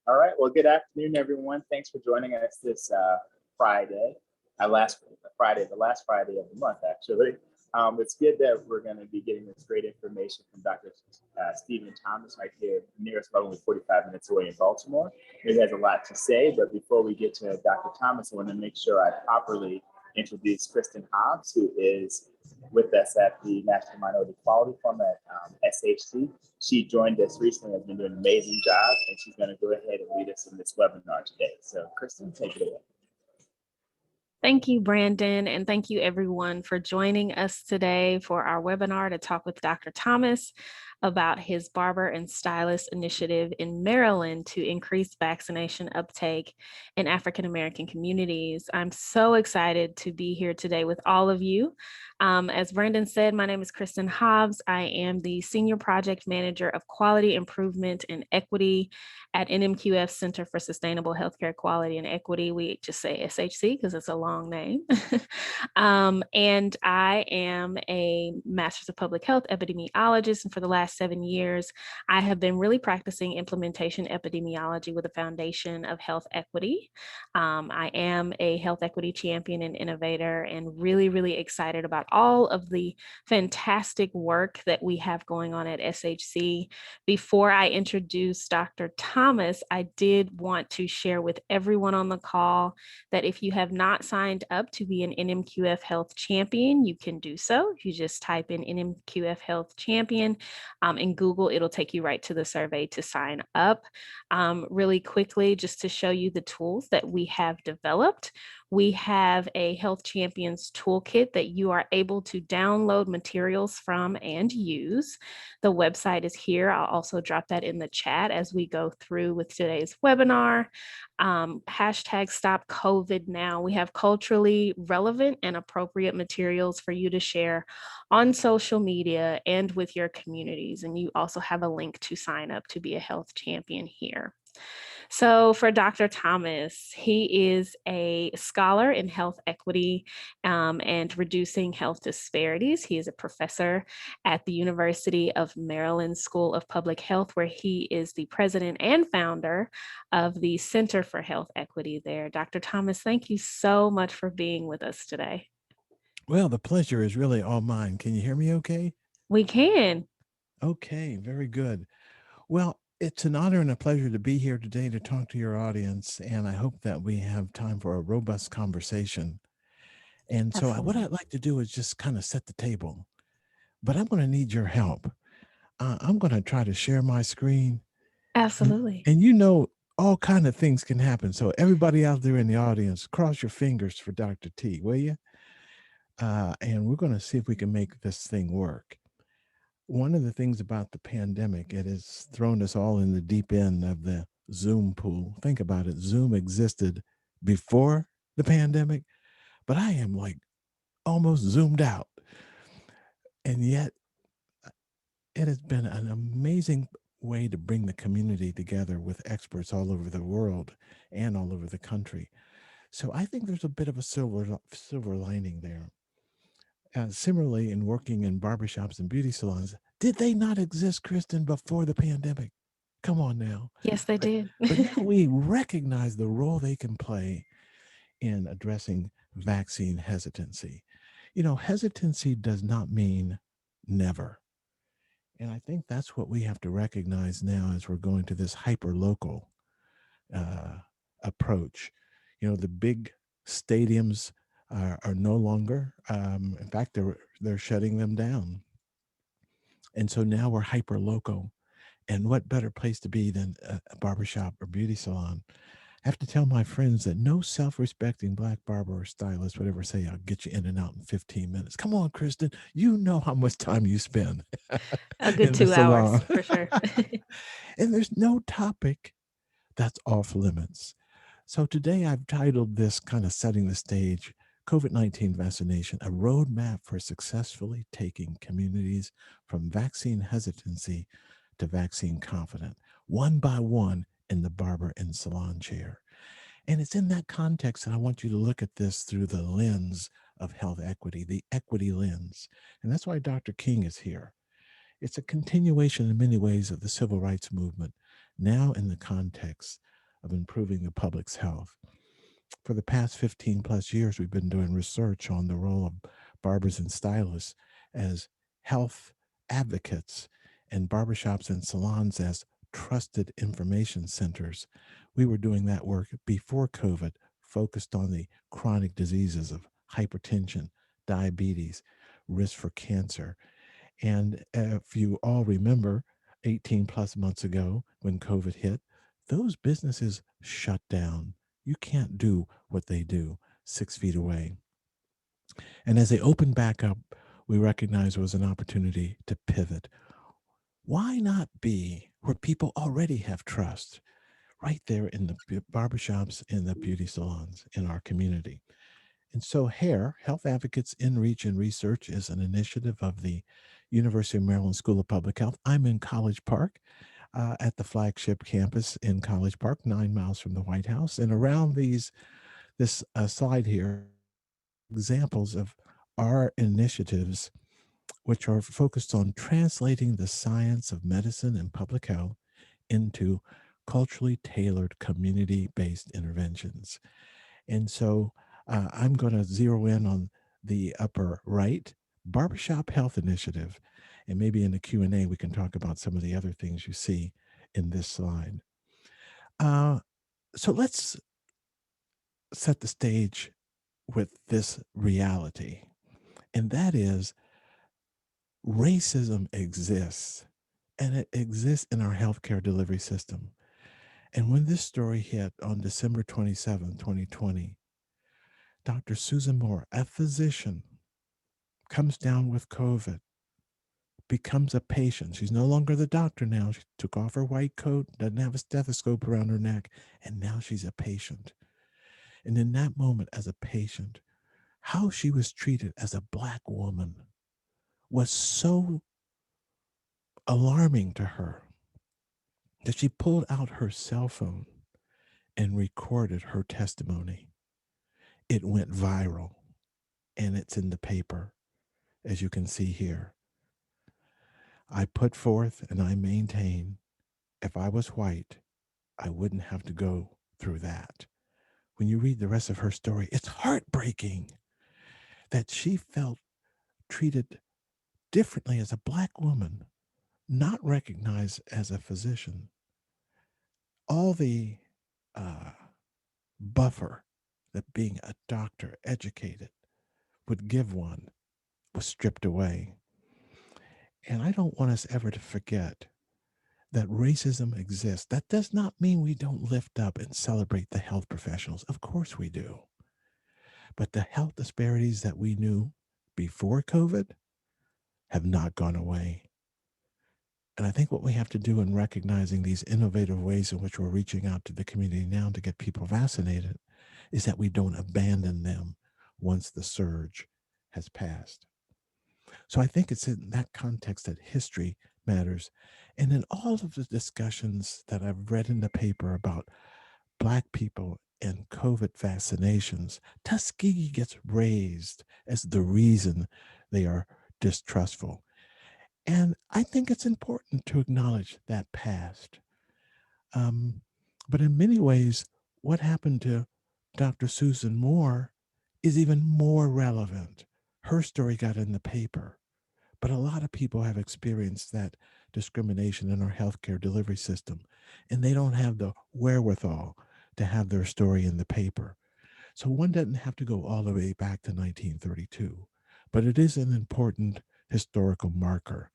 All right. Well, good afternoon, everyone. Thanks for joining us this Friday, last Friday, the last Friday of the month, actually. It's good that we're going to be getting this great information from Dr. Stephen Thomas right here, near us, about only 45 minutes away in Baltimore. He has a lot to say, but before we get to Dr. Thomas, I want to make sure I properly introduce Kristen Hobbs, who is with us at the National Minority Quality Forum at SHC. She joined us recently, has been doing an amazing job, and she's going to go ahead and lead us in this webinar today. So, Kristen, take it away. Thank you, Brandon, and thank you everyone for joining us today for our webinar to talk with Dr. Thomas about his Barber and Stylist initiative in Maryland to increase vaccination uptake in African American communities. I'm so excited to be here today with all of you. As Brandon said, my name is Kristen Hobbs. I am the Senior Project Manager of Quality Improvement and Equity at NMQF Center for Sustainable Healthcare Quality and Equity. We just say SHC because it's a long name. And I am a Master's of Public Health epidemiologist. And for the last 7 years, I have been really practicing implementation epidemiology with a foundation of health equity. I am a health equity champion and innovator, and really, really excited about all of the fantastic work that we have going on at SHC. Before I introduce Dr. Thomas, I did want to share with everyone on the call that if you have not signed up to be an NMQF Health Champion, you can do so. If you just type in NMQF Health Champion in Google, it'll take you right to the survey to sign up. Really quickly, just to show you the tools that we have developed. We have a Health Champions Toolkit that you are able to download materials from and use. The website is here. I'll also drop that in the chat as we go through with today's webinar. Hashtag Stop COVID Now. We have culturally relevant and appropriate materials for you to share on social media and with your communities. And you also have a link to sign up to be a health champion here. So for Dr. Thomas, he is a scholar in health equity and reducing health disparities. He is a professor at the University of Maryland School of Public Health, where he is the president and founder of the Center for Health Equity there. Dr. Thomas, thank you so much for being with us today. Well, the pleasure is really all mine. Can you hear me okay? We can. Okay, very good. Well, it's an honor and a pleasure to be here today to talk to your audience, and I hope that we have time for a robust conversation. And so what I'd like to do is just kind of set the table, but I'm going to need your help. I'm going to try to share my screen. Absolutely. And you know, all kind of things can happen. So everybody out there in the audience, cross your fingers for Dr. T, will you? And we're going to see if we can make this thing work. One of the things about the pandemic, it has thrown us all in the deep end of the Zoom pool. Think about it. Zoom existed before the pandemic, but I am like almost zoomed out. And yet it has been an amazing way to bring the community together with experts all over the world and all over the country. So I think there's a bit of a silver lining there. Similarly, in working in barbershops and beauty salons, did they not exist, Kristen, before the pandemic? Come on now. Yes, they did. But now we recognize the role they can play in addressing vaccine hesitancy. You know, hesitancy does not mean never. And I think that's what we have to recognize now as we're going to this hyper-local approach. You know, the big stadiums are no longer. In fact, they're shutting them down. And so now we're hyper local. And what better place to be than a barbershop or beauty salon? I have to tell my friends that no self-respecting Black barber or stylist would ever say, I'll get you in and out in 15 minutes. Come on, Kristen, you know how much time you spend. A good 2 hours, for sure. And there's no topic that's off limits. So today I've titled this, kind of setting the stage, COVID-19 Vaccination, a roadmap for successfully taking communities from vaccine hesitancy to vaccine confident, one by one in the barber and salon chair. And it's in that context that I want you to look at this through the lens of health equity, the equity lens. And that's why Dr. King is here. It's a continuation in many ways of the civil rights movement, now in the context of improving the public's health. For the past 15 plus years, we've been doing research on the role of barbers and stylists as health advocates and barbershops and salons as trusted information centers. We were doing that work before COVID, focused on the chronic diseases of hypertension, diabetes, risk for cancer. And if you all remember, 18 plus months ago when COVID hit, those businesses shut down. You can't do what they do 6 feet away. And as they opened back up, we recognized it was an opportunity to pivot. Why not be where people already have trust, right there in the barbershops and the beauty salons in our community? And so, HARE, Health Advocates in Reach and Research, is an initiative of the University of Maryland School of Public Health. I'm in College Park at the flagship campus in College Park, 9 miles from the White House. And around this slide here, examples of our initiatives, which are focused on translating the science of medicine and public health into culturally tailored community-based interventions. And so I'm going to zero in on the upper right, Barbershop Health Initiative. And maybe in the Q&A, we can talk about some of the other things you see in this slide. So let's set the stage with this reality. And that is racism exists, and it exists in our healthcare delivery system. And when this story hit on December 27, 2020, Dr. Susan Moore, a physician, comes down with COVID, becomes a patient. She's no longer the doctor now. She took off her white coat, doesn't have a stethoscope around her neck, and now she's a patient. And in that moment, as a patient, how she was treated as a Black woman was so alarming to her that she pulled out her cell phone and recorded her testimony. It went viral, and it's in the paper, as you can see here. I put forth and I maintain, if I was white, I wouldn't have to go through that. When you read the rest of her story, it's heartbreaking that she felt treated differently as a Black woman, not recognized as a physician. All the uh, buffer that being a doctor, educated, would give one was stripped away. And I don't want us ever to forget that racism exists. That does not mean we don't lift up and celebrate the health professionals. Of course we do. But the health disparities that we knew before COVID have not gone away. And I think what we have to do in recognizing these innovative ways in which we're reaching out to the community now to get people vaccinated is that we don't abandon them once the surge has passed. So I think it's in that context that history matters. And in all of the discussions that I've read in the paper about Black people and COVID vaccinations, Tuskegee gets raised as the reason they are distrustful. And I think it's important to acknowledge that past. But in many ways, what happened to Dr. Susan Moore is even more relevant. Her story got in the paper, but a lot of people have experienced that discrimination in our healthcare delivery system, and they don't have the wherewithal to have their story in the paper. So one doesn't have to go all the way back to 1932, but it is an important historical marker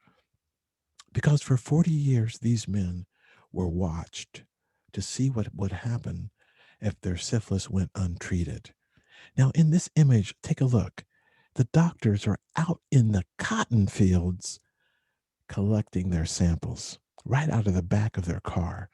because for 40 years, these men were watched to see what would happen if their syphilis went untreated. Now, in this image, take a look. The doctors are out in the cotton fields collecting their samples right out of the back of their car.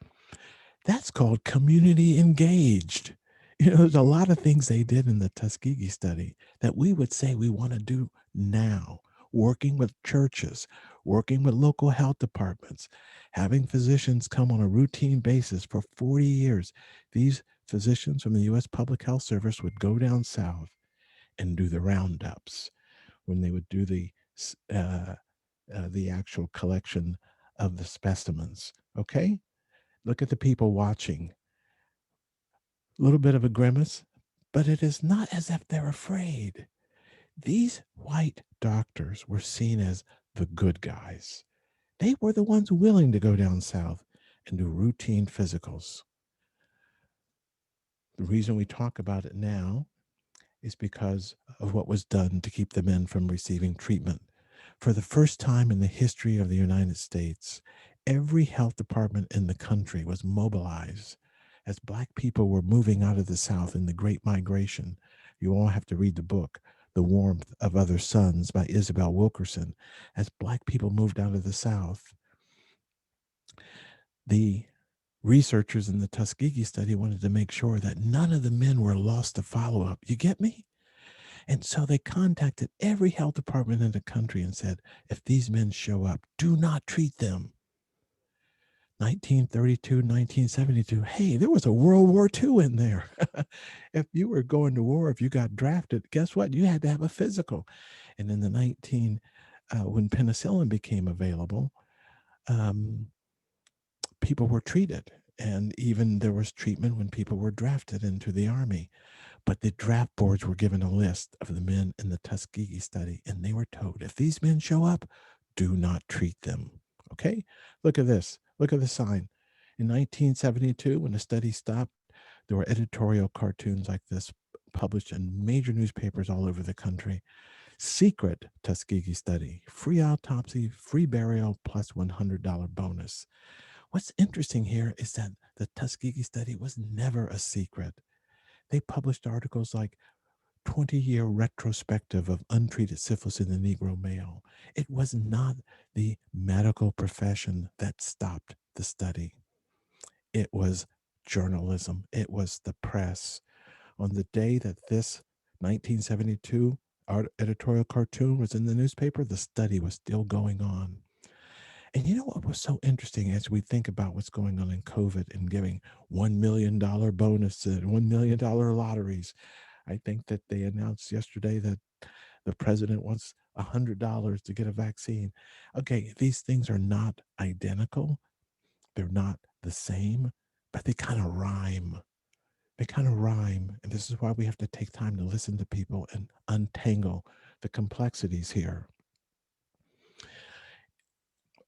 That's called community engaged. You know, there's a lot of things they did in the Tuskegee study that we would say we want to do now, working with churches, working with local health departments, having physicians come on a routine basis for 40 years. These physicians from the U.S. Public Health Service would go down south and do the roundups when they would do the actual collection of the specimens. Okay, look at the people watching. a little bit of a grimace, but it is not as if they're afraid. These white doctors were seen as the good guys. They were the ones willing to go down south and do routine physicals. The reason we talk about it now is because of what was done to keep the men from receiving treatment. For the first time in the history of the United States, every health department in the country was mobilized as Black people were moving out of the South in the Great Migration. You all have to read the book, The Warmth of Other Suns by Isabel Wilkerson. As Black people moved out of the South, the researchers in the Tuskegee study wanted to make sure that none of the men were lost to follow-up. You get me? And so they contacted every health department in the country and said, if these men show up, do not treat them. 1932, 1972, hey, there was a World War II in there. If you were going to war, if you got drafted, guess what? You had to have a physical. And in the when penicillin became available, people were treated. And even there was treatment when people were drafted into the Army. But the draft boards were given a list of the men in the Tuskegee study, and they were told, if these men show up, do not treat them. Okay? Look at this. Look at the sign. In 1972, when the study stopped, there were editorial cartoons like this published in major newspapers all over the country. Secret Tuskegee study, free autopsy, free burial, plus $100 bonus. What's interesting here is that the Tuskegee study was never a secret. They published articles like 20-year retrospective of untreated syphilis in the Negro male. It was not the medical profession that stopped the study. It was journalism. It was the press. On the day that this 1972 editorial cartoon was in the newspaper, the study was still going on. And you know what was so interesting as we think about what's going on in COVID and giving $1 million bonus and $1 million lotteries? I think that they announced yesterday that the president wants $100 to get a vaccine. Okay, these things are not identical. They're not the same, but they kind of rhyme. They kind of rhyme. And this is why we have to take time to listen to people and untangle the complexities here.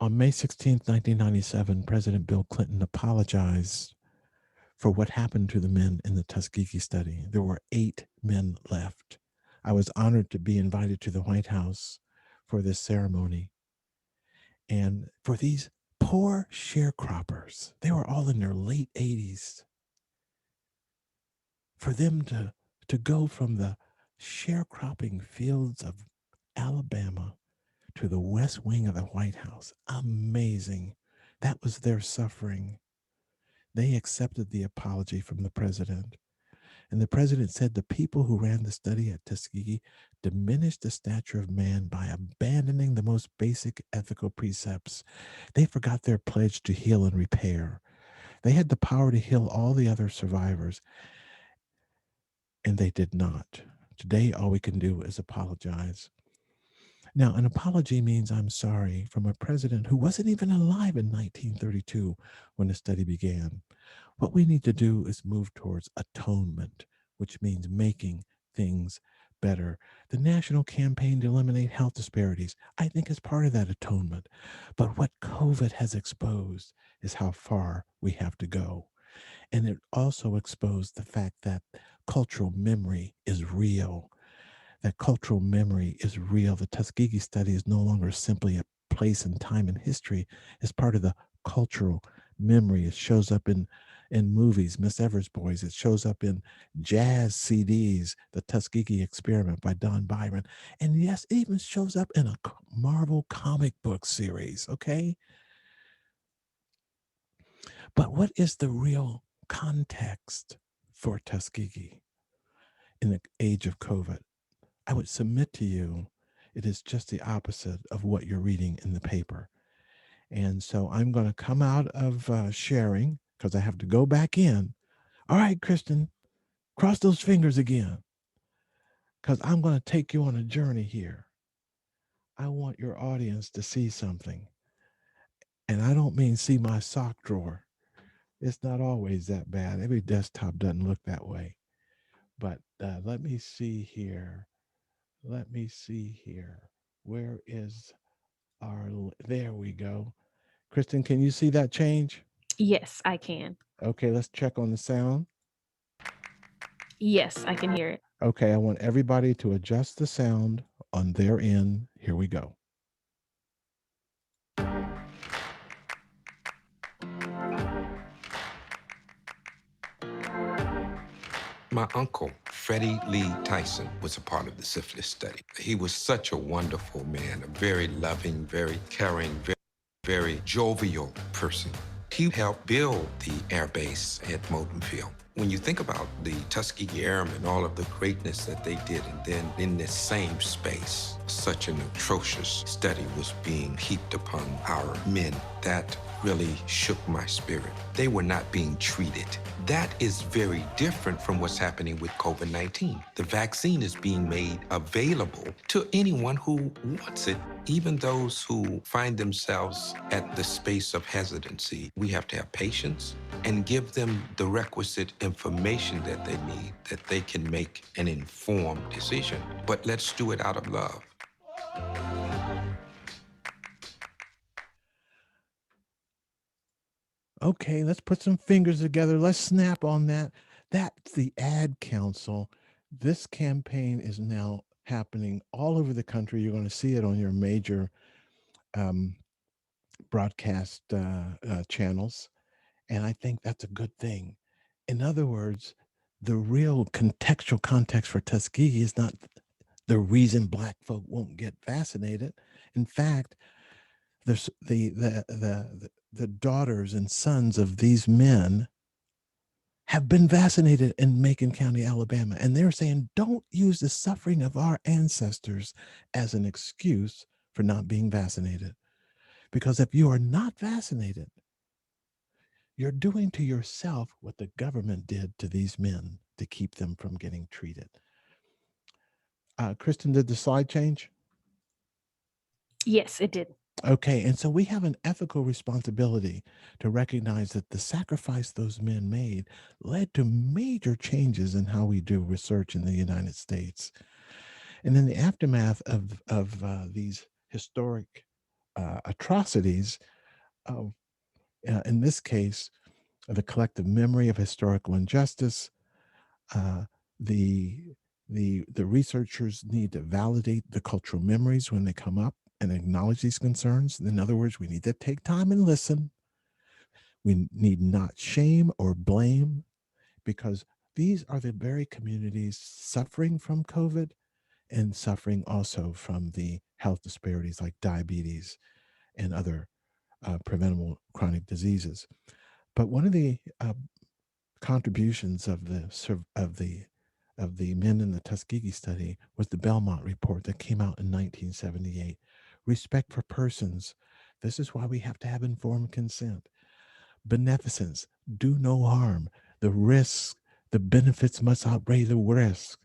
On May 16th, 1997, President Bill Clinton apologized for what happened to the men in the Tuskegee study. There were 8 men left. I was honored to be invited to the White House for this ceremony. And for these poor sharecroppers, they were all in their late 80s. For them to go from the sharecropping fields of Alabama to the West Wing of the White House, amazing. That was their suffering. They accepted the apology from the president. And the president said the people who ran the study at Tuskegee diminished the stature of man by abandoning the most basic ethical precepts. They forgot their pledge to heal and repair. They had the power to heal all the other survivors, and they did not. Today, all we can do is apologize. Now, an apology means I'm sorry from a president who wasn't even alive in 1932 when the study began. What we need to do is move towards atonement, which means making things better. The national campaign to eliminate health disparities, I think, is part of that atonement. But what COVID has exposed is how far we have to go. And it also exposed the fact that cultural memory is real. That cultural memory is real. The Tuskegee study is no longer simply a place in time and history. It's part of the cultural memory. It shows up in movies, Miss Evers Boys. It shows up in jazz CDs, The Tuskegee Experiment by Don Byron. And yes, it even shows up in a Marvel comic book series, okay? But what is the real context for Tuskegee in the age of COVID? I would submit to you, it is just the opposite of what you're reading in the paper. And so I'm going to come out of sharing because I have to go back in. All right, Kristen, cross those fingers again because I'm going to take you on a journey here. I want your audience to see something. And I don't mean see my sock drawer. It's not always that bad. Every desktop doesn't look that way. But let me see here. Let me see here. Where is there we go. Kristen, can you see that change? Yes, I can. Okay, let's check on the sound. Yes, I can hear it. Okay, I want everybody to adjust the sound on their end. Here we go. My uncle, Freddie Lee Tyson, was a part of the syphilis study. He was such a wonderful man, a very loving, very caring, very jovial person. He helped build the air base at Moulton Field. When you think about the Tuskegee Airmen and all of the greatness that they did, and then in this same space, such an atrocious study was being heaped upon our men, that really shook my spirit. They were not being treated. That is very different from what's happening with COVID-19. The vaccine is being made available to anyone who wants it, even those who find themselves at the space of hesitancy. We have to have patience and give them the requisite information that they need, that they can make an informed decision. But let's do it out of love. Okay, let's put some fingers together. Let's snap on that. That's the Ad Council. This campaign is now happening all over the country. You're going to see it on your major broadcast channels. And I think that's a good thing. In other words, the real contextual context for Tuskegee is not the reason Black folk won't get vaccinated. In fact, there's the daughters and sons of these men have been vaccinated in Macon County, Alabama. And they're saying, don't use the suffering of our ancestors as an excuse for not being vaccinated. Because if you are not vaccinated, you're doing to yourself what the government did to these men to keep them from getting treated. Kristen, did the slide change? Yes, it did. Okay, and so we have an ethical responsibility to recognize that the sacrifice those men made led to major changes in how we do research in the United States. And in the aftermath of these historic atrocities, in this case, the collective memory of historical injustice, the researchers need to validate the cultural memories when they come up and acknowledge these concerns. In other words, we need to take time and listen. We need not shame or blame, because these are the very communities suffering from COVID and suffering also from the health disparities like diabetes and other preventable chronic diseases. But one of the contributions of the men in the Tuskegee study was the Belmont Report that came out in 1978. Respect for persons. This is why we have to have informed consent. Beneficence. Do no harm. The risks, the benefits must outweigh the risk.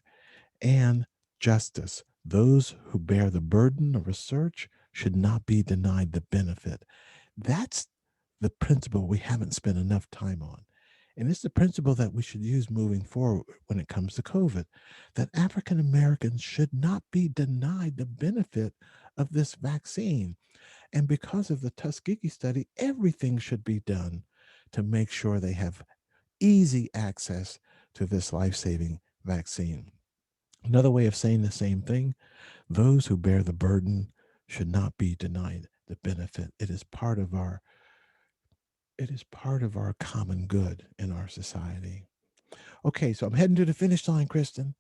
And justice. Those who bear the burden of research should not be denied the benefit. That's the principle we haven't spent enough time on. And it's the principle that we should use moving forward when it comes to COVID, that African Americans should not be denied the benefit of this vaccine. And because of the Tuskegee study, everything should be done to make sure they have easy access to this life-saving vaccine. Another way of saying the same thing, those who bear the burden should not be denied the benefit. It is part of our common good in our society. Okay, so I'm heading to the finish line, Kristen.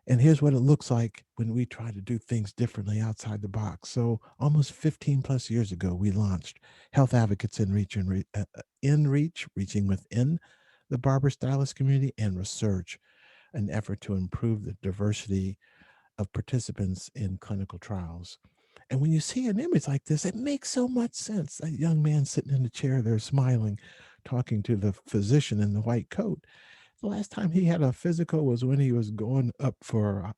And here's what it looks like when we try to do things differently outside the box. So almost 15 plus years ago, we launched Health Advocates in Reach, reaching within the barber stylist community, and research, an effort to improve the diversity of participants in clinical trials. And when you see an image like this, it makes so much sense. A young man sitting in the chair there smiling, talking to the physician in the white coat. The last time he had a physical was when he was going up for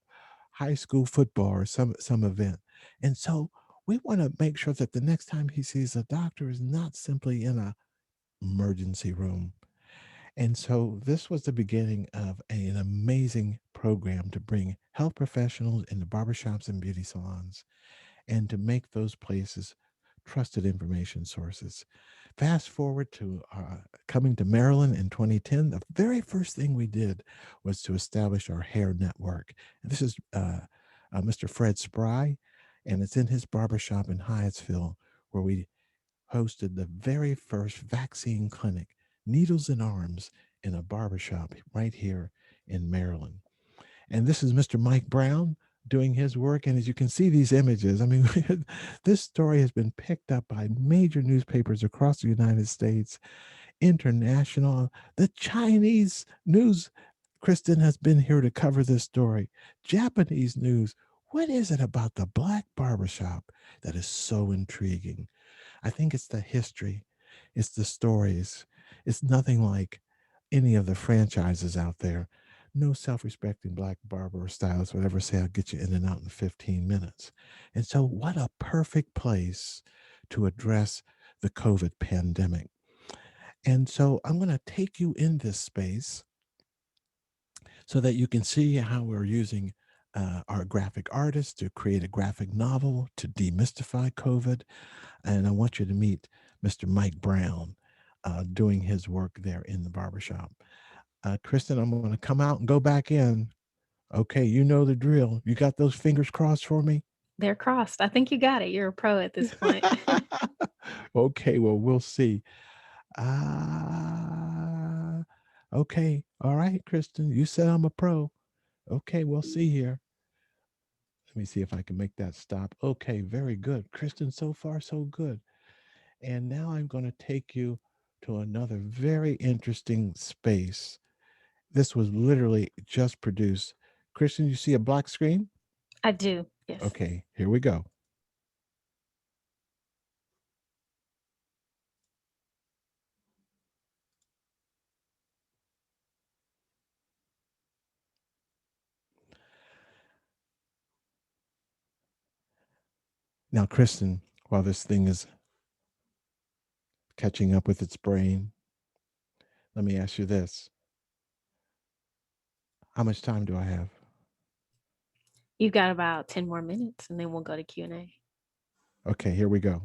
high school football or some event. And so we want to make sure that the next time he sees a doctor is not simply in a emergency room, And so this was the beginning of an amazing program to bring health professionals into barbershops and beauty salons and to make those places trusted information sources. Fast forward to coming to Maryland in 2010, the very first thing we did was to establish our hair network. And this is Mr. Fred Spry, and it's in his barbershop in Hyattsville where we hosted the very first vaccine clinic, needles and arms, in a barbershop right here in Maryland. And this is Mr. Mike Brown doing his work. And as you can see these images, I mean, this story has been picked up by major newspapers across the United States, international. The Chinese news, Kristen, has been here to cover this story. Japanese news. What is it about the Black barbershop that is so intriguing? I think it's the history, it's the stories. It's nothing like any of the franchises out there. No self-respecting Black barber or stylist would ever say, I'll get you in and out in 15 minutes. And so what a perfect place to address the COVID pandemic. And so I'm going to take you in this space so that you can see how we're using our graphic artists to create a graphic novel to demystify COVID. And I want you to meet Mr. Mike Brown doing his work there in the barbershop. Kristen, I'm going to come out and go back in. Okay, you know the drill. You got those fingers crossed for me? They're crossed. I think you got it. You're a pro at this point. Okay, well, we'll see. Uh, okay, all right, Kristen, you said I'm a pro. Okay, we'll see here. Let me see if I can make that stop. Okay, very good. Kristen, so far, so good. And now I'm going to take you to another very interesting space. This was literally just produced. Kristen, you see a black screen? I do. Yes. Okay, here we go. Now, Kristen, while this thing is catching up with its brain, let me ask you this. How much time do I have? You've got about 10 more minutes and then we'll go to Q&A. Okay, here we go.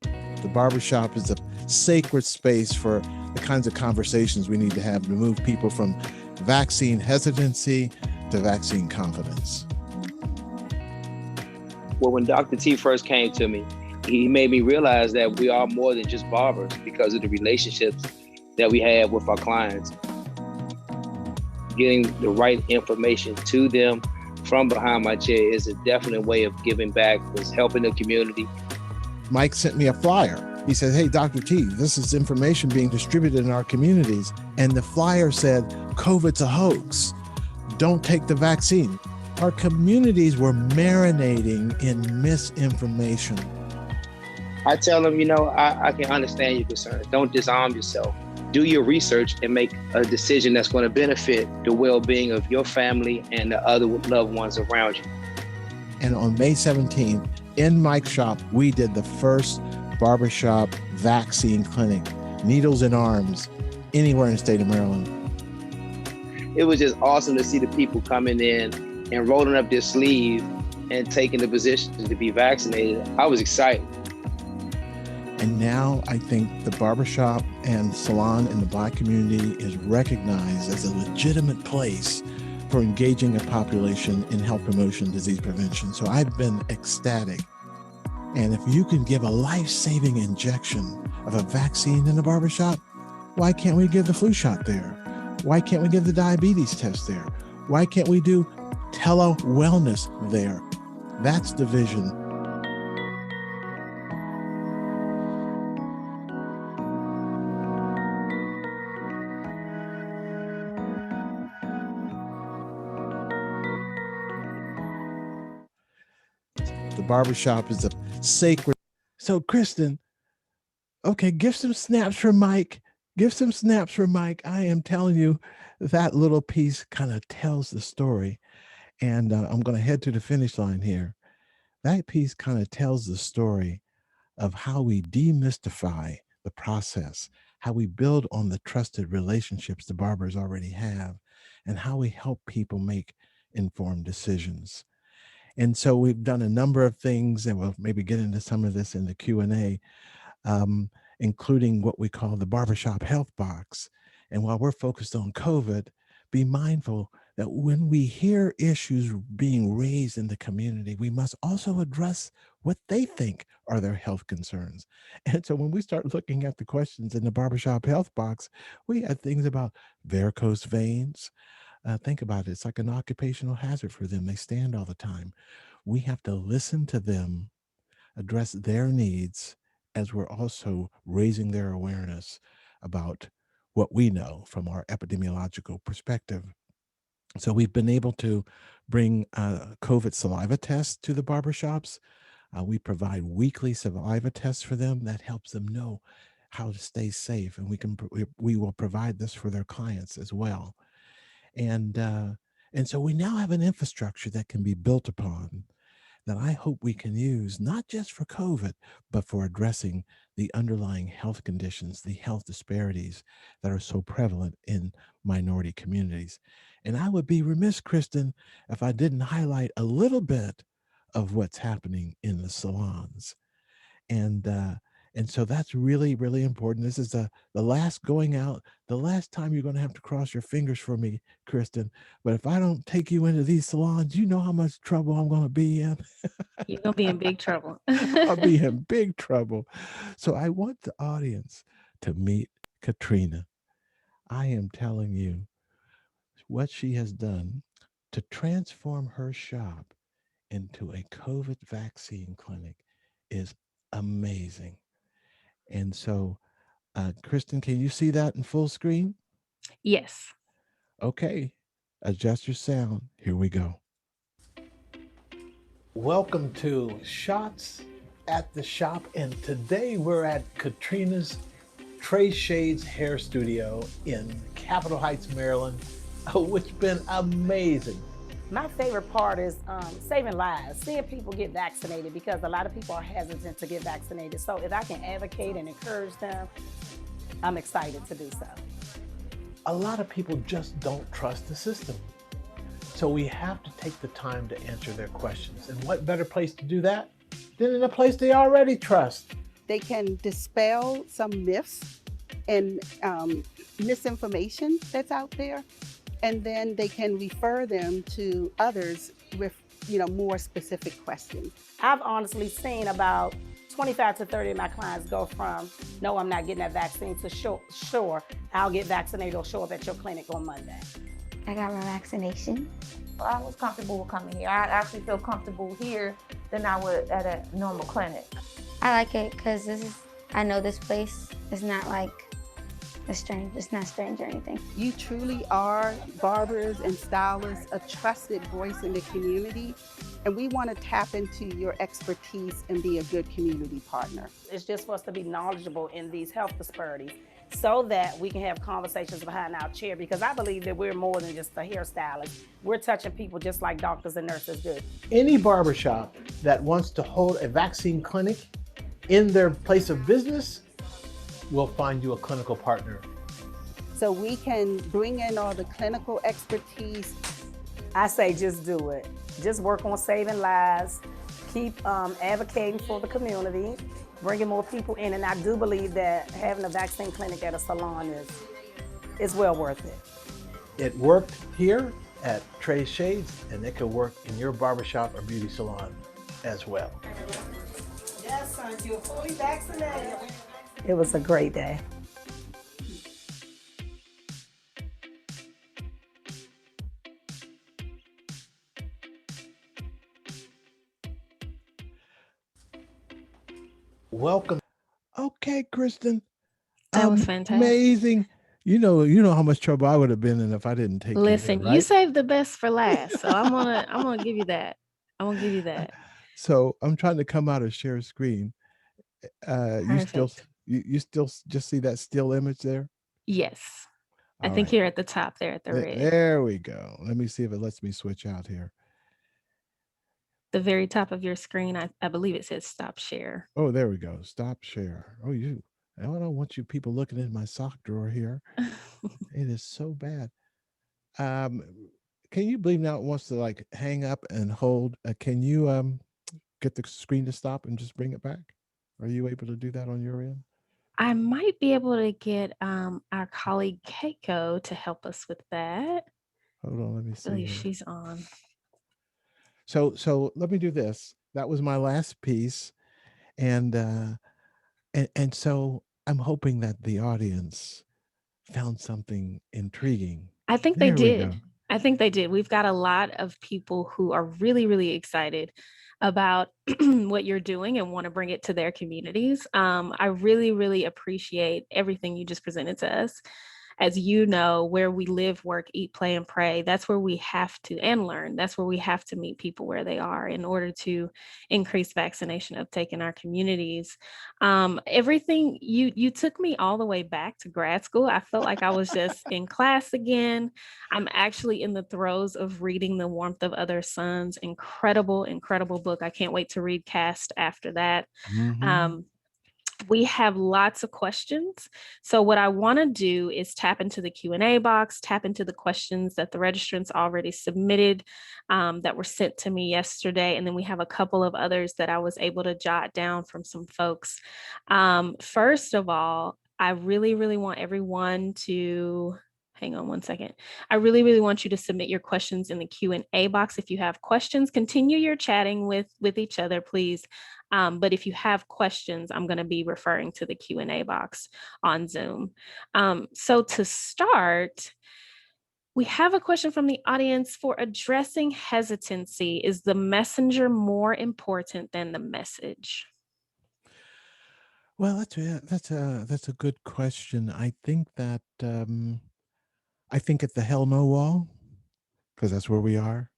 The barbershop is a sacred space for the kinds of conversations we need to have to move people from vaccine hesitancy to vaccine confidence. Well, when Dr. T first came to me, he made me realize that we are more than just barbers because of the relationships that we have with our clients. Getting the right information to them from behind my chair is a definite way of giving back, is helping the community. Mike sent me a flyer. He said, hey, Dr. T, this is information being distributed in our communities. And the flyer said, COVID's a hoax. Don't take the vaccine. Our communities were marinating in misinformation. I tell them, I can understand your concerns. Don't disarm yourself. Do your research and make a decision that's going to benefit the well-being of your family and the other loved ones around you. And on May 17th, in Mike's shop, we did the first barbershop vaccine clinic, needles and arms, anywhere in the state of Maryland. It was just awesome to see the people coming in and rolling up their sleeve and taking the position to be vaccinated. I was excited. And now I think the barbershop and salon in the Black community is recognized as a legitimate place for engaging a population in health promotion, disease prevention. So I've been ecstatic. And if you can give a life-saving injection of a vaccine in a barbershop, why can't we give the flu shot there? Why can't we give the diabetes test there? Why can't we do tele-wellness there? That's the vision. The barbershop is a sacred. So, Kristen, okay, give some snaps for Mike. Give some snaps for Mike. I am telling you, that little piece kind of tells the story. And I'm going to head to the finish line here. That piece kind of tells the story of how we demystify the process, how we build on the trusted relationships the barbers already have, and how we help people make informed decisions. And so we've done a number of things, and we'll maybe get into some of this in the Q&A, including what we call the barbershop health box. And while we're focused on COVID, be mindful that when we hear issues being raised in the community, we must also address what they think are their health concerns. And so when we start looking at the questions in the barbershop health box, we had things about varicose veins. Think about it. It's like an occupational hazard for them. They stand all the time. We have to listen to them, address their needs, as we're also raising their awareness about what we know from our epidemiological perspective. So we've been able to bring COVID saliva tests to the barbershops. We provide weekly saliva tests for them that helps them know how to stay safe, and we will provide this for their clients as well. And so we now have an infrastructure that can be built upon, that I hope we can use not just for COVID, but for addressing the underlying health conditions, the health disparities that are so prevalent in minority communities. And I would be remiss, Kristen, if I didn't highlight a little bit of what's happening in the salons. And so that's really, really important. This is the last going out, the last time you're going to have to cross your fingers for me, Kristen. But if I don't take you into these salons, you know how much trouble I'm going to be in. You're going to be in big trouble. I'll be in big trouble. So I want the audience to meet Katrina. I am telling you what she has done to transform her shop into a COVID vaccine clinic is amazing. And so, Kristen, can you see that in full screen? Yes. Okay, adjust your sound. Here we go. Welcome to Shots at the Shop, and today we're at Katrina's Trey Shades Hair Studio in Capitol Heights, Maryland, which has been amazing. My favorite part is saving lives, seeing people get vaccinated, because a lot of people are hesitant to get vaccinated. So if I can advocate and encourage them, I'm excited to do so. A lot of people just don't trust the system. So we have to take the time to answer their questions. And what better place to do that than in a place they already trust? They can dispel some myths and misinformation that's out there. And then they can refer them to others with, more specific questions. I've honestly seen about 25 to 30 of my clients go from, no, I'm not getting that vaccine, to sure, I'll get vaccinated or show up at your clinic on Monday. I got my vaccination. I was comfortable with coming here. I actually feel comfortable here than I would at a normal clinic. I like it because I know this place is not like it's not strange or anything. You truly are barbers and stylists, a trusted voice in the community, and we want to tap into your expertise and be a good community partner. It's just for us to be knowledgeable in these health disparities so that we can have conversations behind our chair, because I believe that we're more than just a hairstylist. We're touching people just like doctors and nurses do. Any barbershop that wants to hold a vaccine clinic in their place of business will find you a clinical partner. So we can bring in all the clinical expertise. I say just do it. Just work on saving lives, keep advocating for the community, bringing more people in, and I do believe that having a vaccine clinic at a salon is well worth it. It worked here at Trey Shades, and it could work in your barbershop or beauty salon as well. Yes, son, you're fully vaccinated. It was a great day. Welcome. Okay, Kristen. That was fantastic. Amazing. You know how much trouble I would have been in if I didn't take Listen, you there, right? you saved the best for last. So I'm gonna give you that. I'm gonna give you that. So I'm trying to come out of share screen. You still Perfect. you still just see that still image there? Yes. I All think right. here at the top there at the red. There we go. Let me see if it lets me switch out here. The very top of your screen, I believe it says stop share. Oh, there we go. Stop share. Oh, you I don't want you people looking in my sock drawer here. It is so bad. Um, can you believe now it wants to like hang up and hold? Can you get the screen to stop and just bring it back? Are you able to do that on your end? I might be able to get our colleague Keiko to help us with that. Hold on, let me I see believe here. she's on. So let me do this. That was my last piece, and so I'm hoping that the audience found something intriguing. I think they There we go. did. I think they did. We've got a lot of people who are really, really excited about what you're doing and want to bring it to their communities. I really, really appreciate everything you just presented to us. As you know, where we live, work, eat, play, and pray, that's where we have to, and learn, that's where we have to meet people where they are in order to increase vaccination uptake in our communities. Everything you took me all the way back to grad school. I felt like I was just in class again. I'm actually in the throes of reading The Warmth of Other Suns. Incredible, incredible book. I can't wait to read Cast after that. Mhm. We have lots of questions. So what I want to do is tap into the Q&A box, tap into the questions that the registrants already submitted that were sent to me yesterday. And then we have a couple of others that I was able to jot down from some folks. First of all, I really, really want everyone to hang on one second. I really, really want you to submit your questions in the Q&A box. If you have questions, continue your chatting with each other, please. But if you have questions, I'm going to be referring to the Q&A box on Zoom. So to start, we have a question from the audience. For addressing hesitancy, is the messenger more important than the message? Well, that's a good question. I think that I think at the hell no wall, because that's where we are.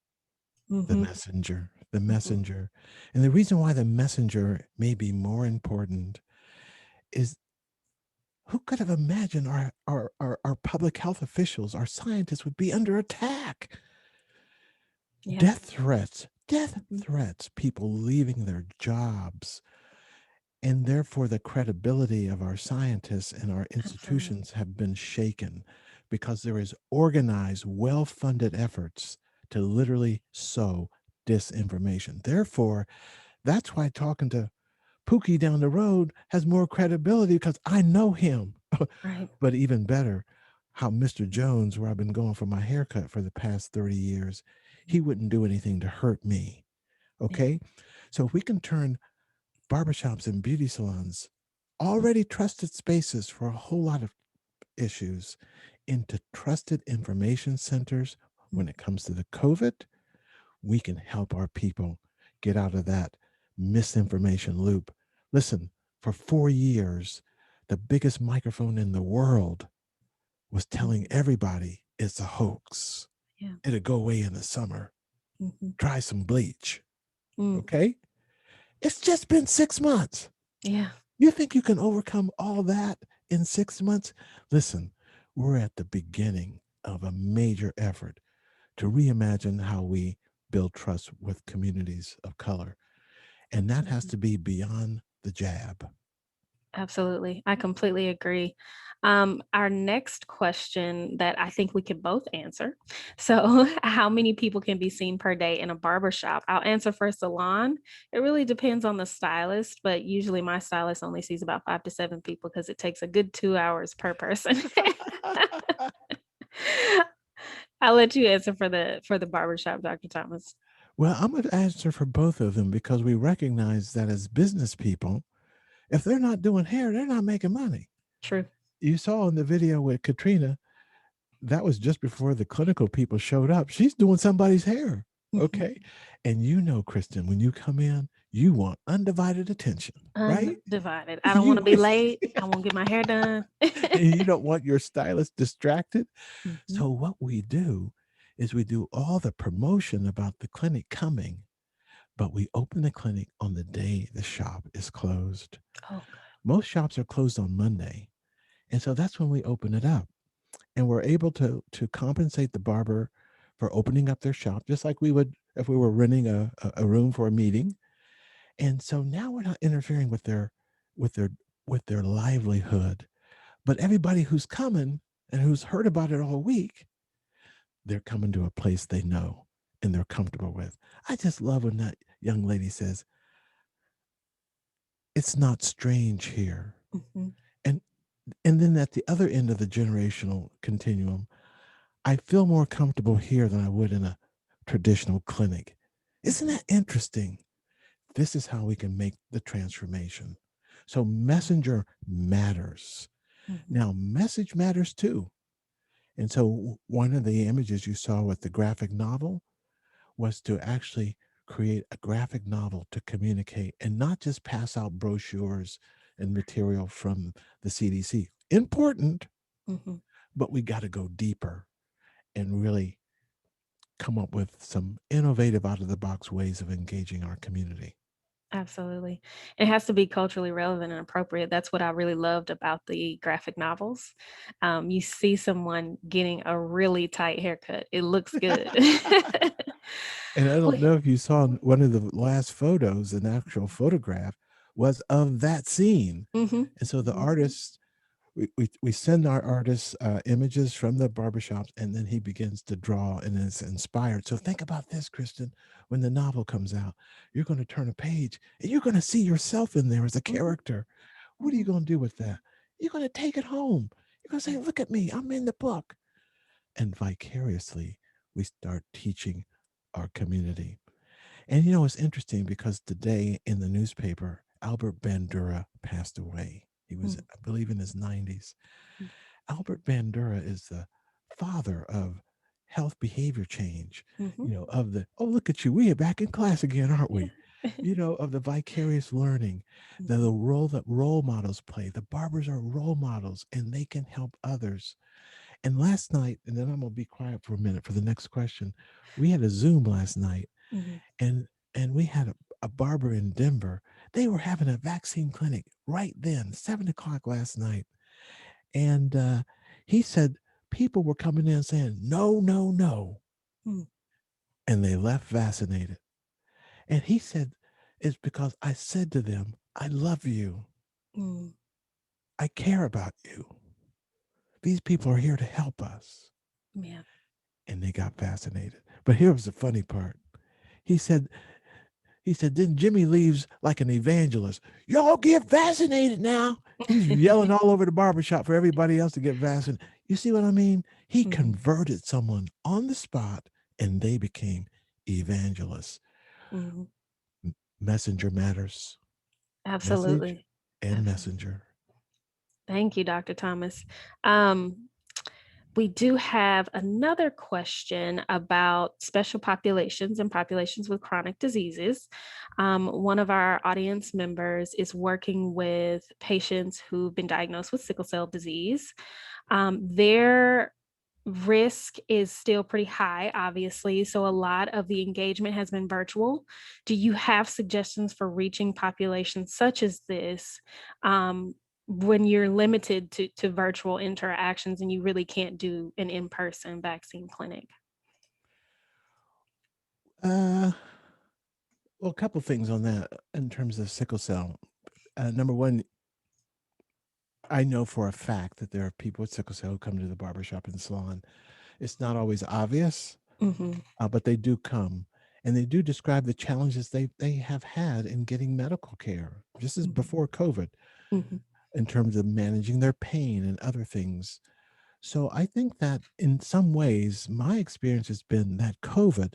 The Mhm. messenger, the messenger. And the reason why the messenger may be more important is who could have imagined our public health officials, our scientists would be under attack? Yeah. Death threats, people leaving their jobs. And therefore, the credibility of our scientists and our institutions have been shaken because there is organized, well-funded efforts to literally sow disinformation. Therefore, that's why talking to Pookie down the road has more credibility because I know him. Right. But even better, how Mr. Jones, where I've been going for my haircut for the past 30 years, he wouldn't do anything to hurt me. Okay. So if we can turn barbershops and beauty salons, already trusted spaces for a whole lot of issues, into trusted information centers when it comes to the COVID, we can help our people get out of that misinformation loop. Listen, for 4 years, the biggest microphone in the world was telling everybody it's a hoax. Yeah. It'll go away in the summer. Try some bleach. Mm. Okay? It's just been 6 months. Yeah. You think you can overcome all that in 6 months? Listen, we're at the beginning of a major effort to reimagine how we build trust with communities of color. And that has to be beyond the jab. Absolutely. I completely agree. Our next question that I think we could both answer. So, how many people can be seen per day in a barbershop? I'll answer for a salon. It really depends on the stylist, but usually my stylist only sees about 5 to 7 people because it takes a good 2 hours per person. I'll let you answer for the barbershop, Dr. Thomas. Well, I'm going to answer for both of them because we recognize that as business people, if they're not doing hair, they're not making money. True. You saw in the video with Katrina, that was just before the clinical people showed up. She's doing somebody's hair. Okay. And you know, Kristen, when you come in, you want undivided attention, right? Undivided. I don't want to be late. I won't get my hair done. And you don't want your stylist distracted. So what we do is we do all the promotion about the clinic coming, but we open the clinic on the day the shop is closed. Oh, most shops are closed on Monday. And so that's when we open it up. And we're able to compensate the barber for opening up their shop, just like we would if we were renting a room for a meeting. And so now we're not interfering with their with their livelihood. But everybody who's coming and who's heard about it all week, they're coming to a place they know and they're comfortable with. I just love when that young lady says, it's not strange here. Mhm. And then at the other end of the generational continuum, I feel more comfortable here than I would in a traditional clinic. Isn't that interesting? This is how we can make the transformation. So messenger matters. Mhm. Now, message matters too. And so one of the images you saw with the graphic novel was to actually create a graphic novel to communicate and not just pass out brochures and material from the CDC. Important, Mhm. but we got to go deeper and really come up with some innovative out of the box ways of engaging our community. Absolutely. It has to be culturally relevant and appropriate. That's what I really loved about the graphic novels. You see someone getting a really tight haircut. It looks good. And I don't Well, know if you saw one of the last photos, an actual photograph was of that scene. mhm. And so the Mhm. artists, we send our artists images from the barbershops, and then he begins to draw and is inspired. So think about this, Kristen. When the novel comes out, you're going to turn a page and you're going to see yourself in there as a Mhm. character. What are you Mhm. going to do with that? You're going to take it home. You're going to say, look at me, I'm in the book. And vicariously, we start teaching our community. And you know, it's interesting because today in the newspaper, Albert Bandura passed away. He was, Mm. I believe, in his 90s. Mm. Albert Bandura is the father of health behavior change, Mhm. you know, of the, oh, look at you, we are back in class again, aren't we? You know, of the vicarious learning, the Mhm. role that role models play. The barbers are role models and they can help others. And last night, and then I'm going to be quiet for a minute for the next question. We had a Zoom last night Mhm. and we had a barber in Denver. They were having a vaccine clinic right then, 7 o'clock last night. And he said people were coming in saying, no, no, no. Mm. And they left vaccinated. And he said, it's because I said to them, I love you. Mm. I care about you. These people are here to help us. Man. And they got vaccinated. But here was the funny part. He said, then Jimmy leaves like an evangelist. Y'all get vaccinated now. He's yelling all over the barbershop for everybody else to get vaccinated. You see what I mean? He Mhm. converted someone on the spot and they became evangelists. Mhm. Messenger matters. Message Absolutely. and Absolutely. messenger. Thank you, Dr. Thomas. We do have another question about special populations and populations with chronic diseases. One of our audience members is working with patients who've been diagnosed with sickle cell disease. Their risk is still pretty high, obviously. So a lot of the engagement has been virtual. Do you have suggestions for reaching populations such as this when you're limited to virtual interactions and you really can't do an in-person vaccine clinic? Well, a couple things on that in terms of sickle cell. Number one, I know for a fact that there are people with sickle cell who come to the barbershop and salon. It's not always obvious, Mhm. but they do come and they do describe the challenges they have had in getting medical care, just as Mhm. before COVID, Mhm. in terms of managing their pain and other things. So I think that in some ways, my experience has been that COVID,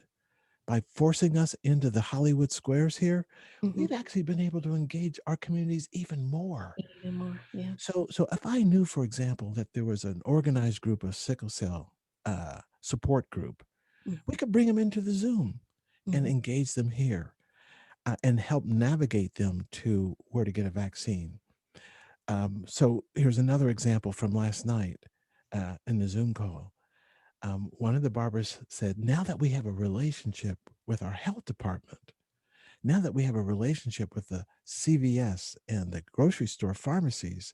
by forcing us into the Hollywood squares here, Mhm. we've actually been able to engage our communities even more. Even more, yeah. So if I knew, for example, that there was an organized group of sickle cell support group, we Mhm. could bring them into the Zoom and Mhm. engage them here and help navigate them to where to get a vaccine. So here's another example from last night in the Zoom call. One of the barbers said, now that we have a relationship with our health department, now that we have a relationship with the CVS and the grocery store pharmacies,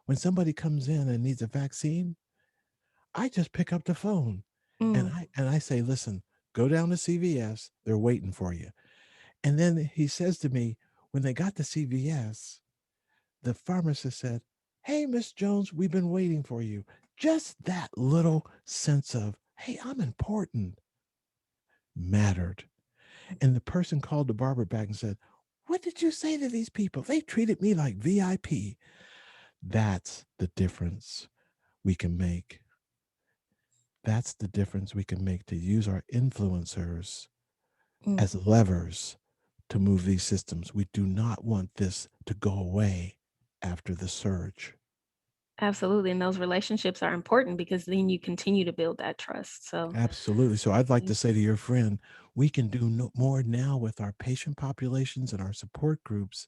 when somebody comes in and needs a vaccine, I just pick up the phone and Mm. I say, listen, go down to CVS, they're waiting for you. And then he says to me, when they got to CVS, the pharmacist said, "Hey, Miss Jones, we've been waiting for you." Just that little sense of, hey, I'm important, mattered. And the person called the barber back and said, "What did you say to these people? They treated me like VIP." That's the difference we can make. That's the difference we can make, to use our influencers as levers to move these systems. We do not want this to go away after the surge. Absolutely. And those relationships are important because then you continue to build that trust. So Absolutely. So I'd like to say to your friend, we can do more now with our patient populations and our support groups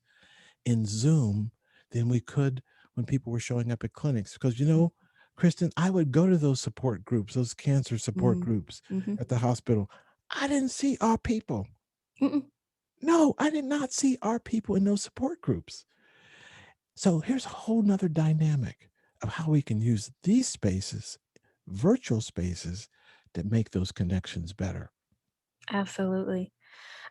in Zoom than we could when people were showing up at clinics. Because, you know, Kristen, I would go to those support groups, those cancer support groups at the hospital. I didn't see our people. No, I did not see our people in those support groups. So here's a whole nother dynamic of how we can use these spaces, virtual spaces, to make those connections better. Absolutely.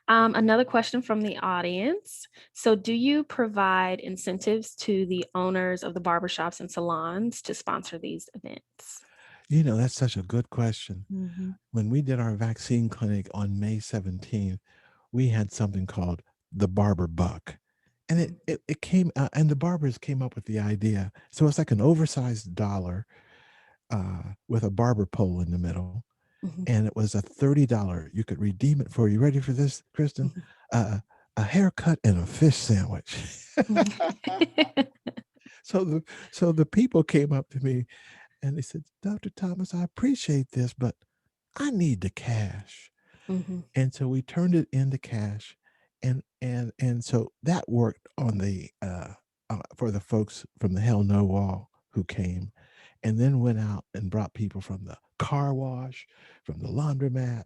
Another question from the audience. So, do you provide incentives to the owners of the barbershops and salons to sponsor these events? You know, that's such a good question. When we did our vaccine clinic on May 17th, we had something called the Barber Buck. And it came, and the barbers came up with the idea. So it's like an oversized dollar with a barber pole in the middle. And it was a $30. You could redeem it for, you ready for this, Kristen? A haircut and a fish sandwich. So the people came up to me and they said, "Dr. Thomas, I appreciate this, but I need the cash." And so we turned it into cash, and so that worked on the for the folks from the Hell No Wall who came, and then went out and brought people from the car wash, from the laundromat.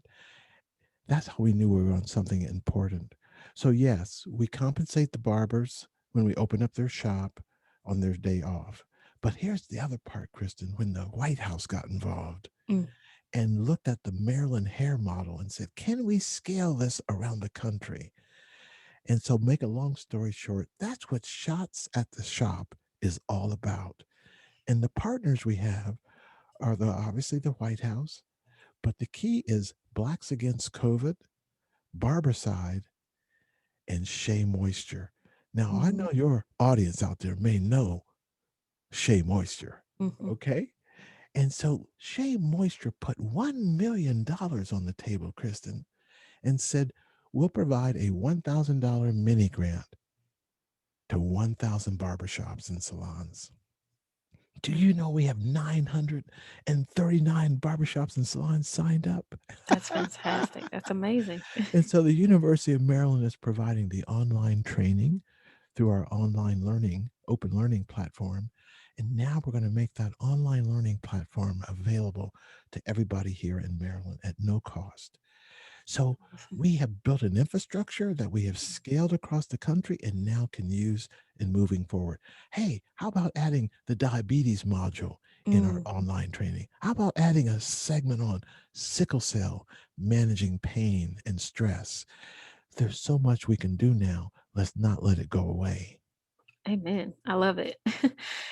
That's how we knew we were on something important. So yes, we compensate the barbers when we open up their shop on their day off. But here's the other part, Kristen, when the White House got involved and looked at the Maryland hair model and said, can we scale this around the country? And so, make a long story short, that's what Shots at the Shop is all about. And the partners we have are obviously the White House, but the key is Blacks Against COVID, Barberside, and Shea Moisture. Now, I know your audience out there may know Shea Moisture, okay? And so Shea Moisture put $1 million on the table, Kristen, and said, we'll provide a $1,000 mini grant to 1,000 barbershops and salons. Do you know we have 939 barbershops and salons signed up? That's fantastic. That's amazing. And so the University of Maryland is providing the online training through our online learning, open learning platform. And now we're going to make that online learning platform available to everybody here in Maryland at no cost. So we have built an infrastructure that we have scaled across the country and now can use in moving forward. Hey, how about adding the diabetes module in our online training? How about adding a segment on sickle cell, managing pain and stress? There's so much we can do now. Let's not let it go away. Amen. I love it.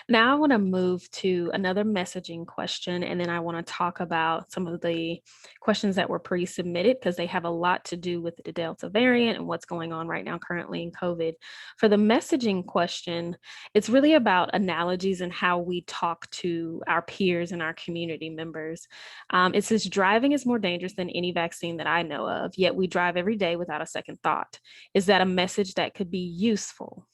Now I want to move to another messaging question, and then I want to talk about some of the questions that were pre-submitted because they have a lot to do with the Delta variant and what's going on right now currently in COVID. For the messaging question, it's really about analogies and how we talk to our peers and our community members. It says, driving is more dangerous than any vaccine that I know of, yet we drive every day without a second thought. Is that a message that could be useful?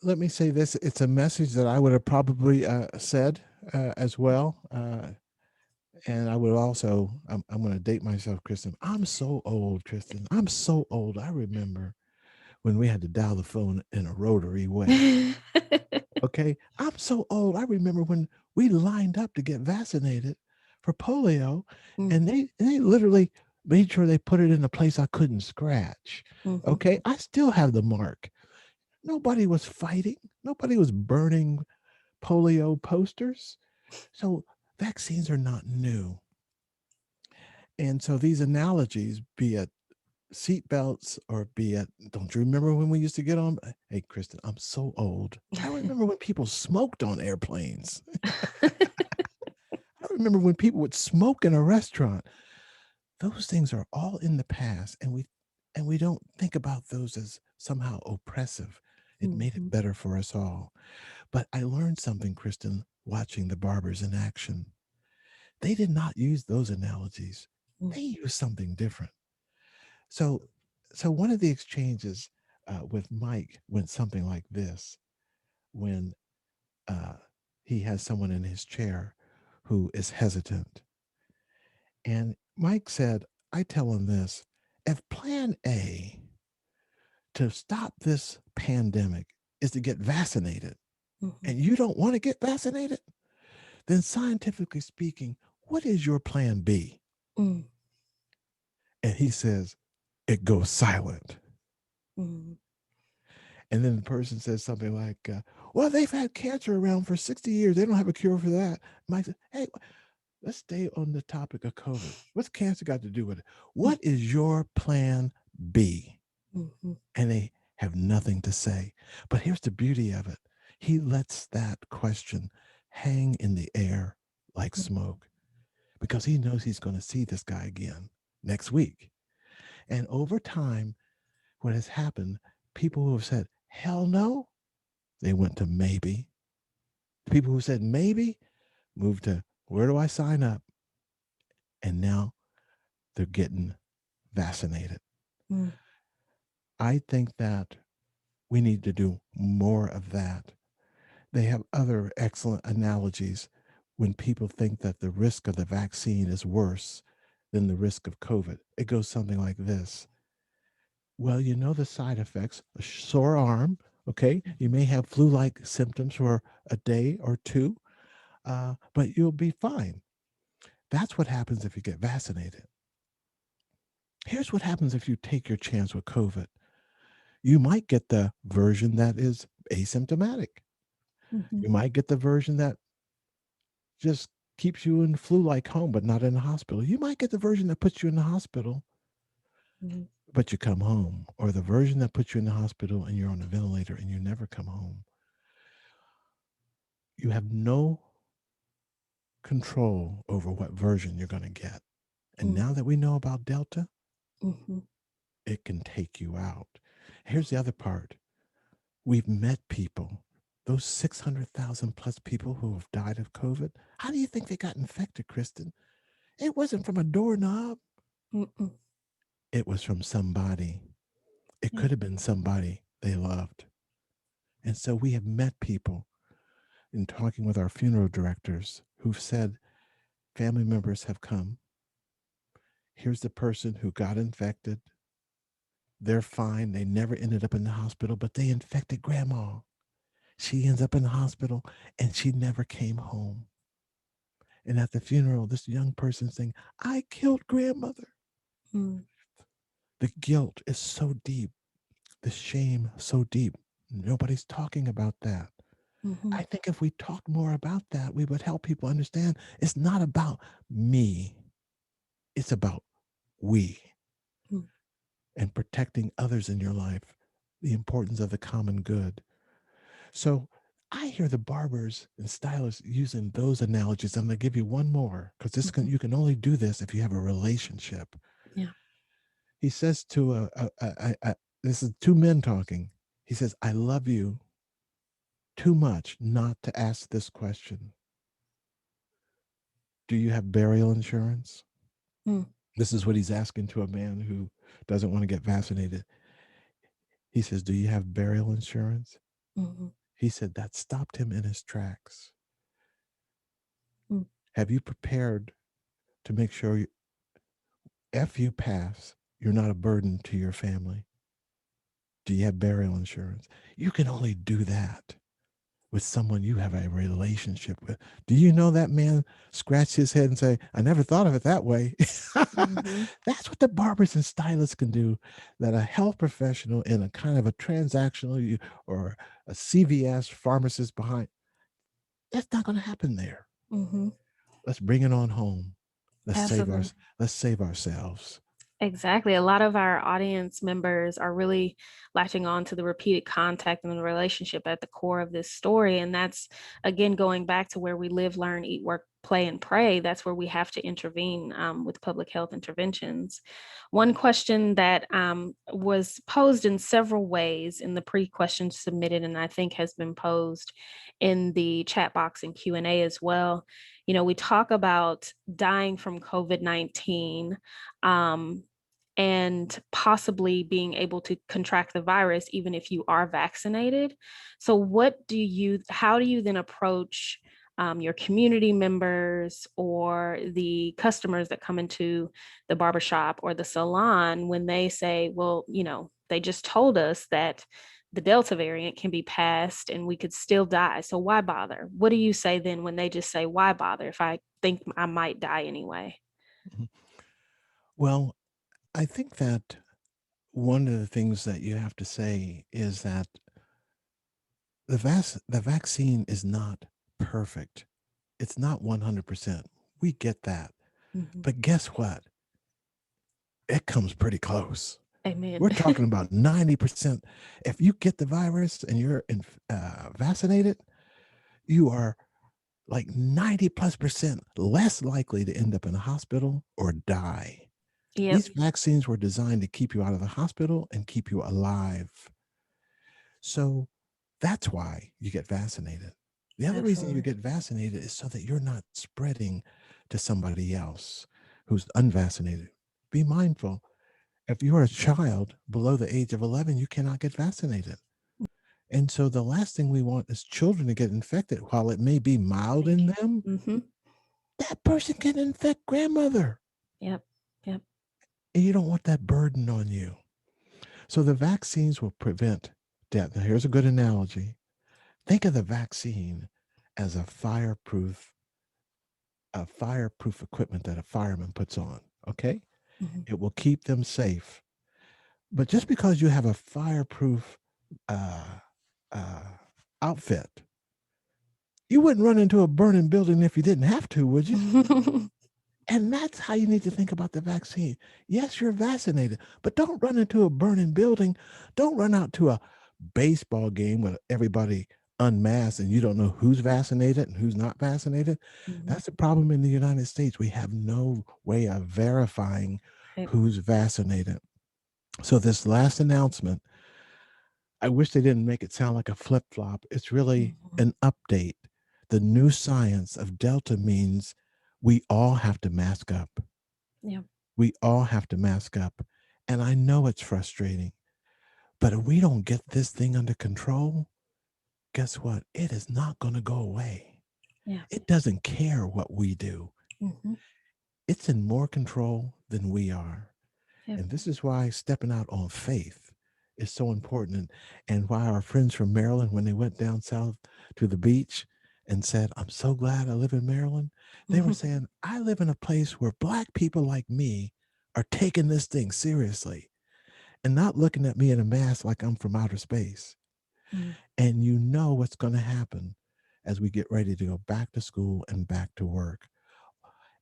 Let me say this. It's a message that I would have probably said as well. And I would also, I'm going to date myself, Kristen. I'm so old, Kristen. I'm so old. I remember when we had to dial the phone in a rotary way. Okay. I'm so old. I remember when we lined up to get vaccinated for polio, and they literally made sure they put it in a place I couldn't scratch. Okay. I still have the mark. Nobody was fighting. Nobody was burning polio posters. So vaccines are not new. And so these analogies, be it seat belts, or be it, don't you remember when we used to get on? Hey, Kristen, I'm so old. I remember when people smoked on airplanes. I remember when people would smoke in a restaurant. Those things are all in the past, and we don't think about those as somehow oppressive. It made it better for us all. But I learned something, Kristen, watching the barbers in action. They did not use those analogies. They used something different. So, so one of the exchanges with Mike went something like this: when uh, he has someone in his chair who is hesitant, and Mike said, "I tell him this: if Plan A to stop this pandemic is to get vaccinated, and you don't want to get vaccinated, then scientifically speaking, what is your Plan B?" And he says, "It goes silent." And then the person says something like, well, they've had cancer around for 60 years. They don't have a cure for that. Mike said, hey, let's stay on the topic of COVID. What's cancer got to do with it? What is your Plan B? And they have nothing to say. But here's the beauty of it. He lets that question hang in the air like smoke, because he knows he's going to see this guy again next week. And over time, what has happened, people who have said, hell no, they went to maybe. The people who said maybe moved to, where do I sign up? And now they're getting vaccinated. I think that we need to do more of that. They have other excellent analogies when people think that the risk of the vaccine is worse than the risk of COVID. It goes something like this. Well, you know the side effects: a sore arm, okay? You may have flu-like symptoms for a day or two, but you'll be fine. That's what happens if you get vaccinated. Here's what happens if you take your chance with COVID. You might get the version that is asymptomatic. You might get the version that just keeps you in flu-like home, but not in the hospital. You might get the version that puts you in the hospital, but you come home, or the version that puts you in the hospital and you're on a ventilator and you never come home. You have no control over what version you're going to get. And now that we know about Delta, it can take you out. Here's the other part. We've met people, those 600,000 plus people who have died of COVID. How do you think they got infected, Kristen? It wasn't from a doorknob. It was from somebody. It could have been somebody they loved. And so we have met people in talking with our funeral directors who've said, family members have come. Here's the person who got infected. They're fine. They never ended up in the hospital, but they infected grandma. She ends up in the hospital and she never came home. And at the funeral, this young person saying, I killed grandmother. The guilt is so deep. The shame so deep. Nobody's talking about that. I think if we talked more about that, we would help people understand it's not about me. It's about we and protecting others in your life, the importance of the common good. So I hear the barbers and stylists using those analogies. I'm going to give you one more, because you can only do this if you have a relationship. Yeah. He says to this is two men talking. He says, I love you too much not to ask this question. Do you have burial insurance? This is what he's asking to a man who doesn't want to get vaccinated. He says, do you have burial insurance? He said that stopped him in his tracks. Have you prepared to make sure if you pass, you're not a burden to your family? Do you have burial insurance? You can only do that with someone you have a relationship with. Do you know that man scratched his head and say, I never thought of it that way? That's what the barbers and stylists can do, that a health professional in a kind of a transactional or a CVS pharmacist behind, that's not going to happen there. Let's bring it on home. Let's save ourselves. Exactly. A lot of our audience members are really latching on to the repeated contact and the relationship at the core of this story. And that's, again, going back to where we live, learn, eat, work, play, and pray. That's where we have to intervene with public health interventions. One question that was posed in several ways in the pre-questions submitted, and I think has been posed in the chat box and Q&A as well. You know, we talk about dying from COVID-19. And possibly being able to contract the virus even if you are vaccinated. So how do you then approach your community members or the customers that come into the barbershop or the salon when they say, well, you know, they just told us that the Delta variant can be passed and we could still die. So why bother? What do you say then when they just say, why bother if I think I might die anyway? Mhm. Well, I think that one of the things that you have to say is that the vaccine is not perfect. It's not 100%. We get that. Mhm. But guess what? It comes pretty close. Amen. We're talking about 90%. If you get the virus and you're vaccinated, you are like 90+% less likely to end up in a hospital or die. Yep. These vaccines were designed to keep you out of the hospital and keep you alive. So that's why you get vaccinated. The other reason you Absolutely. get vaccinated is so that you're not spreading to somebody else who's unvaccinated. Be mindful. If you're a child below the age of 11, you cannot get vaccinated. And so the last thing we want is children to get infected. While it may be mild in them, Mm-hmm. that person can infect grandmother. Yep. Yep. And you don't want that burden on you. So the vaccines will prevent death. Now, here's a good analogy. Think of the vaccine as a fireproof equipment that a fireman puts on. Okay. Mm-hmm. It will keep them safe. But just because you have a fireproof uh, uh, outfit, you wouldn't run into a burning building if you didn't have to, would you? And that's how you need to think about the vaccine. Yes, you're vaccinated, but don't run into a burning building. Don't run out to a baseball game with everybody unmasked and you don't know who's vaccinated and who's not vaccinated. Mm-hmm. That's the problem in the United States. We have no way of verifying Right. who's vaccinated. So this last announcement, I wish they didn't make it sound like a flip-flop. It's really an update. The new science of Delta means we all have to mask up. Yeah. We all have to mask up. And I know it's frustrating, but if we don't get this thing under control, guess what? It is not going to go away. Yeah. It doesn't care what we do. Mm-hmm. It's in more control than we are. Yep. And this is why stepping out on faith is so important. And why our friends from Maryland, when they went down south to the beach and said, I'm so glad I live in Maryland, they were saying, I live in a place where Black people like me are taking this thing seriously and not looking at me in a mask like I'm from outer space. Mm. And you know what's going to happen as we get ready to go back to school and back to work.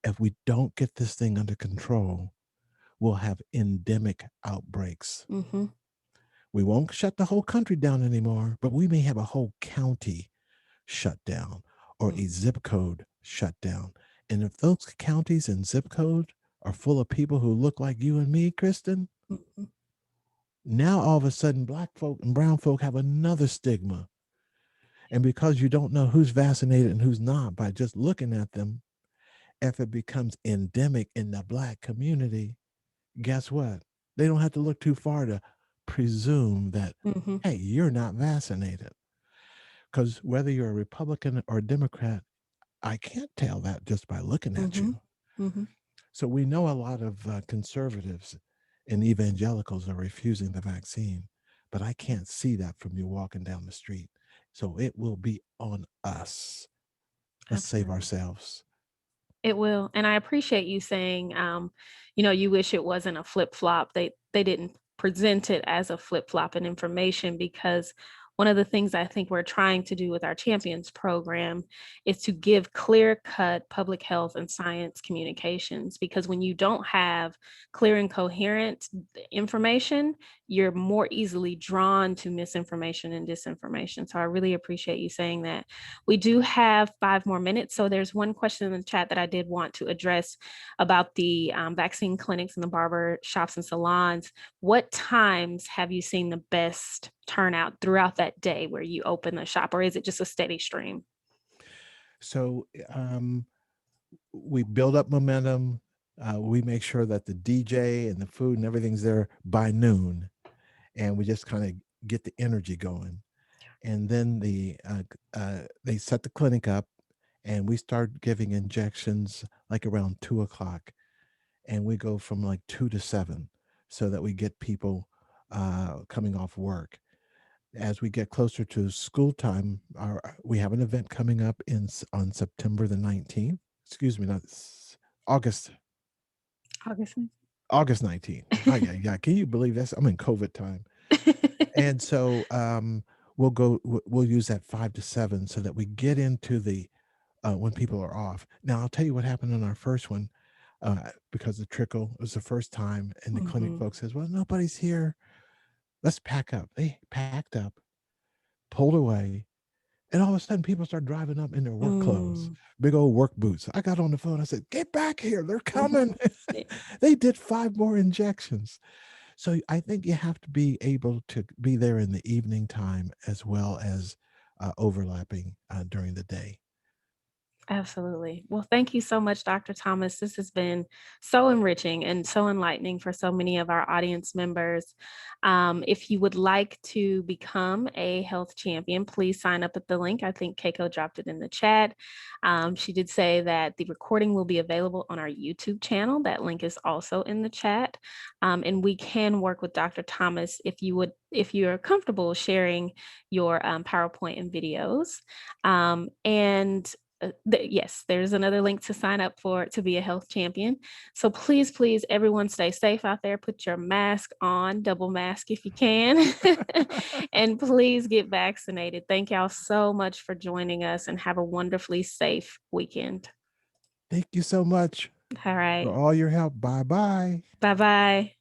If we don't get this thing under control, we'll have endemic outbreaks. Mm-hmm. We won't shut the whole country down anymore, but we may have a whole county shut down or a zip code shut down. And if those counties and zip codes are full of people who look like you and me, Kristen, Mm-hmm. now all of a sudden Black folk and brown folk have another stigma. And because you don't know who's vaccinated and who's not by just looking at them, if it becomes endemic in the Black community, guess what? They don't have to look too far to presume that, Mm-hmm. hey, you're not vaccinated. Because whether you're a Republican or a Democrat, I can't tell that just by looking at you. Mm-hmm. So we know a lot of conservatives and evangelicals are refusing the vaccine, but I can't see that from you walking down the street. So it will be on us. Let's save Absolutely. ourselves. It will. And I appreciate you saying, you know, you wish it wasn't a flip flop. They didn't present it as a flip flop in information, because one of the things I think we're trying to do with our Champions program is to give clear-cut public health and science communications, because when you don't have clear and coherent information, you're more easily drawn to misinformation and disinformation. So I really appreciate you saying that. We do have 5 more minutes. So there's one question in the chat that I did want to address about the vaccine clinics and the barber shops and salons. What times have you seen the best turnout throughout that day where you open the shop, or is it just a steady stream? So we build up momentum. We make sure that the DJ and the food and everything's there by noon, and we just kind of get the energy going. And then they set the clinic up, and we start giving injections like around 2:00, and we go from like 2 to 7, so that we get people coming off work. As we get closer to school time, we have an event coming up on September the 19th. Excuse me, not August August. 19th. Oh, yeah. Can you believe this? I'm in COVID time. And so we'll use that 5 to 7 so that we get into the when people are off. Now I'll tell you what happened on our first one, because the trickle was the first time, and the clinic folks says, well, nobody's here. Let's pack up. They packed up, pulled away, and all of a sudden people start driving up in their work clothes, big old work boots. I got on the phone. I said, get back here. They're coming. They did 5 more injections. So I think you have to be able to be there in the evening time as well as overlapping during the day. Absolutely. Well, thank you so much, Dr. Thomas. This has been so enriching and so enlightening for so many of our audience members. If you would like to become a health champion, please sign up at the link. I think Keiko dropped it in the chat. She did say that the recording will be available on our YouTube channel. That link is also in the chat. And we can work with Dr. Thomas if you're comfortable sharing your PowerPoint and videos. Yes, there's another link to sign up to be a health champion. So please, everyone stay safe out there. Put your mask on, double mask if you can, and please get vaccinated. Thank y'all so much for joining us, and have a wonderfully safe weekend. Thank you so much. All right. For all your help. Bye-bye. Bye-bye.